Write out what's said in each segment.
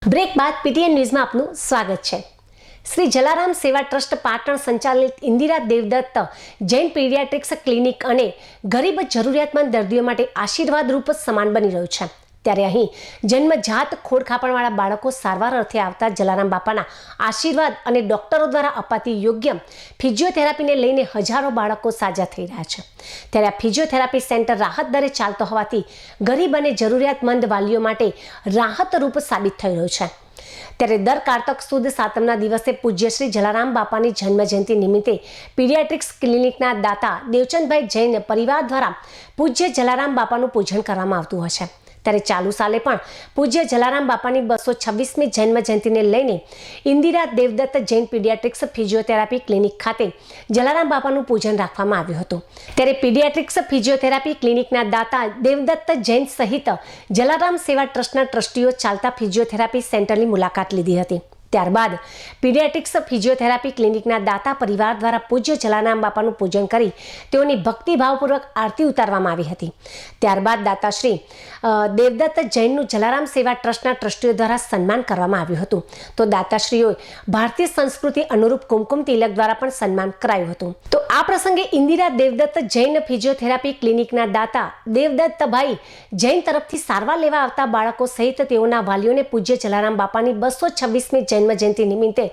Break બાદ PTN ન્યૂઝમાં આપનું સ્વાગત છે। શ્રી જલારામ સેવા ટ્રસ્ટ પાટણ સંચાલિત ઇન્દિરા દેવદત્ત જૈન પીડિયાટ્રિક્સ ક્લિનિક અને ગરીબ જરૂરિયાતમંદ દર્દીઓ માટે આશીર્વાદરૂપ સમાન બની રહ્યું છે। ત્યારે અહીં જન્મજાત ખોડખાપણવાળા બાળકો સારવાર અર્થે આવતા જલારામ બાપાના આશીર્વાદ અને ડોક્ટરો દ્વારા અપાતી યોગ્ય ફિઝિયોથેરાપીને લઈને હજારો બાળકો સાજા થઈ રહ્યા છે। ત્યારે આ ફિઝિયોથેરાપી સેન્ટર રાહત દરે ચાલતો હોવાથી ગરીબ અને જરૂરિયાતમંદ વાલીઓ માટે રાહતરૂપ સાબિત થઈ રહ્યું છે। ત્યારે દર કારતક સુદ સાતમના દિવસે પૂજ્ય શ્રી જલારામ બાપાની જન્મજયંતિ નિમિત્તે પીડિયાટ્રિક્સ ક્લિનિકના દાતા દેવચંદભાઈ જૈન પરિવાર દ્વારા પૂજ્ય જલારામ બાપાનું પૂજન કરવામાં આવતું હોય છે। ત્યારે ચાલુ સાલે પણ પૂજ્ય જલારામ બાપાની 226મી જન્મજયંતિને લઈને Indira Devdatt Jain paediatrics physiotherapy clinic ખાતે જલારામ બાપાનું પૂજન રાખવામાં આવ્યું હતું। ત્યારે પીડિયાટ્રિક્સ ફિઝિયોથેરાપી ક્લિનિકના દાતા દેવદત્ત જૈન સહિત જલારામ સેવા ટ્રસ્ટના ટ્રસ્ટીઓ ચાલતા ફિઝિયોથેરાપી સેન્ટરની મુલાકાત લીધી હતી। ત્યારબાદ પીડિયાટ્રિક્સ ફિઝિયોથેરાપી ક્લિનિકના દાતા પરિવાર દ્વારા પૂજ્ય જલારામ બાપાનું પૂજન કરી તેઓની ભક્તિભાવપૂર્વક આરતી ઉતારવામાં આવી હતી। ત્યારબાદ દાતાશ્રી દેવદત્ત જૈનનું જલારામ સેવા ટ્રસ્ટના ટ્રસ્ટીઓ દ્વારા સન્માન કરવામાં આવ્યું હતું। તો દાતાશ્રીઓએ ભારતીય સંસ્કૃતિ અનુરૂપ કુમકુમ તિલક દ્વારા પણ સન્માન કરાયું હતું। તો આ પ્રસંગે ઇન્દિરા દેવદત્ત જૈન ફિઝિયોથેરાપી ક્લિનિકના દાતા દેવદત્તભાઈ જૈન તરફથી સારવાર લેવા આવતા બાળકો સહિત તેઓના વાલીઓને પૂજ્ય જલારામ બાપાની 226મી જન્મજયંતિ નિમિત્તે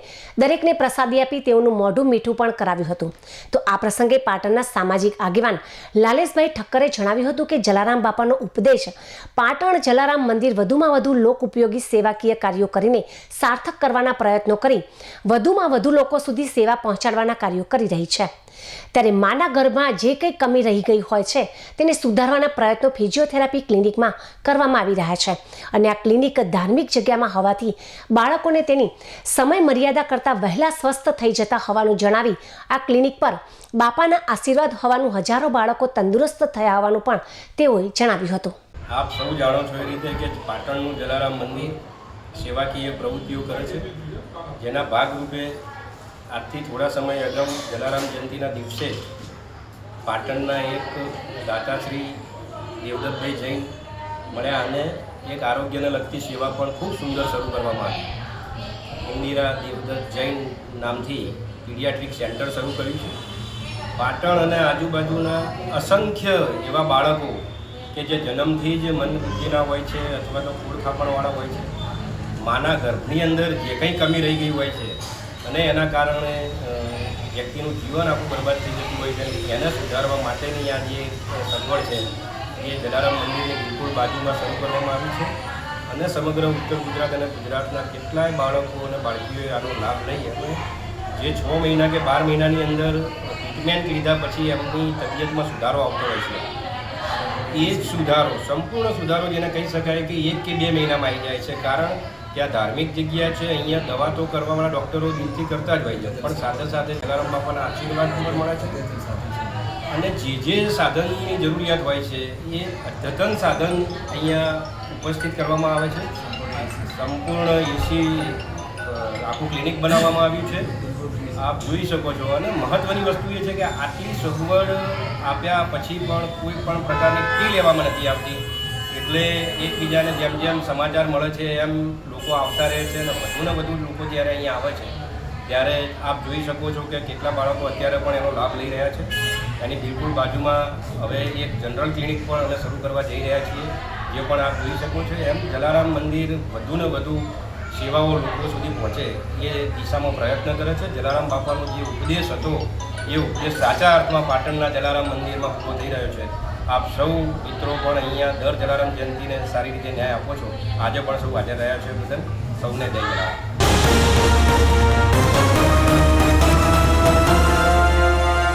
દરેકને પ્રસાદી આપી તેઓનું મોઢું મીઠું પણ કરાવ્યું હતું। તો આ પ્રસંગે પાટણના સામાજિક આગેવાન લાલેશભાઈ ઠક્કરે જણાવ્યું હતું કે જલારામ બાપાનો ઉપદેશ પાટણ જલારામ મંદિર વધુમાં વધુ લોક ઉપયોગી સેવાકીય કાર્યો કરીને સાર્થક કરવાના પ્રયત્નો કરી વધુમાં વધુ લોકો સુધી સેવા પહોંચાડવાના કાર્યો કરી રહી છે। ત્યારે માના ગર્ભમાં જે કંઈ કમી રહી ગઈ હોય છે તેને સુધારવાના પ્રયત્નો ફિઝિયોથેરાપી ક્લિનિકમાં કરવામાં આવી રહ્યા છે અને આ ક્લિનિક ધાર્મિક જગ્યામાં હોવાથી બાળકોને તેની સમય મર્યાદા કરતાં વહેલા સ્વસ્થ થઈ જતા હોવાનું જણાવી આ ક્લિનિક પર બાપાના આશીર્વાદ હોવાનું હજારો બાળકો તંદુરસ્ત થયા હોવાનું પણ તેઓએ જણાવ્યું હતું। આપ સૌ જાણો છો એ રીતે કે પાટણનું જલારામ મંદિર સેવાકીય પ્રવૃત્તિઓ કરે છે, જેના ભાગરૂપે આજથી થોડા સમય અગાઉ જલારામ જયંતિના દિવસે પાટણના એક દાતાશ્રી દેવદત્તભાઈ જૈન મળ્યા અને એક આરોગ્યને લગતી સેવા પણ ખૂબ સુંદર શરૂ કરવામાં આવી। ઇન્દિરા દેવદત્ત જૈન નામથી પીડિયાટ્રિક સેન્ટર શરૂ કર્યું છે। પાટણ અને આજુબાજુના અસંખ્ય એવા બાળકો કે જે જન્મથી જ મંદબુદ્ધિના હોય છે અથવા તો ખોડખાપણવાળા હોય છે, માના ગર્ભની અંદર જે કંઈ કમી રહી ગઈ હોય છે અને એના કારણે વ્યક્તિનું જીવન આખું બરબાદ થઈ જતું હોય છે, એને સુધારવા માટેની આ જે સગવડ છે એ જલારામ મંદિરની બિલકુલ બાજુમાં શરૂ કરવામાં આવી છે અને સમગ્ર ઉત્તર ગુજરાત અને ગુજરાતના કેટલાય બાળકો અને બાળકીઓએ આનો લાભ લઈ અને જે 6 મહિના કે 12 મહિનાની અંદર ટ્રીટમેન્ટ લીધા પછી એમની તબિયતમાં સુધારો આવતો હોય છે। એ જ સુધારો, સંપૂર્ણ સુધારો જેને કહી શકાય કે 1 કે 2 મહિનામાં આવી જાય છે, કારણ કે આ ધાર્મિક જગ્યા છે, અહીંયા દવા તો કરવાવાળા ડૉક્ટરો દિલથી કરતા જ હોય છે, પણ સાથે સાથે જલારામ બાપાના આશીર્વાદ પણ મળે છે અને જે સાધનની જરૂરિયાત હોય છે એ અદ્યતન સાધન અહીંયા ઉપસ્થિત કરવામાં આવે છે। સંપૂર્ણ એસી આખું ક્લિનિક બનાવવામાં આવ્યું છે, આપ જોઈ શકો છો। અને મહત્ત્વની વસ્તુ એ છે કે આટલી સગવડ આપ્યા પછી પણ કોઈ પણ પ્રકારની ફી લેવામાં નથી આવતી, એટલે એકબીજાને જેમ જેમ સમાચાર મળે છે એમ લોકો આવતા રહે છે અને વધુને વધુ લોકો જ્યારે અહીંયા આવે છે ત્યારે આપ જોઈ શકો છો કે કેટલા બાળકો અત્યારે પણ એનો લાભ લઈ રહ્યા છે। એની બિલકુલ બાજુમાં હવે એક જનરલ ક્લિનિક પણ અમે શરૂ કરવા જઈ રહ્યા છીએ, જે પણ આપ જોઈ શકો છો। એમ જલારામ મંદિર વધુને વધુ સેવાઓ લોકો સુધી પહોંચે એ દિશામાં પ્રયત્ન કરે છે। જલારામ બાપાનો જે ઉપદેશ હતો એ ઉપદેશ સાચા અર્થમાં પાટણના જલારામ મંદિરમાં પૂરો થઈ રહ્યો છે। આપ સૌ મિત્રો પણ અહીંયા દર જલારામ જયંતિને સારી રીતે ન્યાય આપો છો, આજે પણ સૌ હાજર રહ્યા છે, બદલ સૌને જય જલારામ।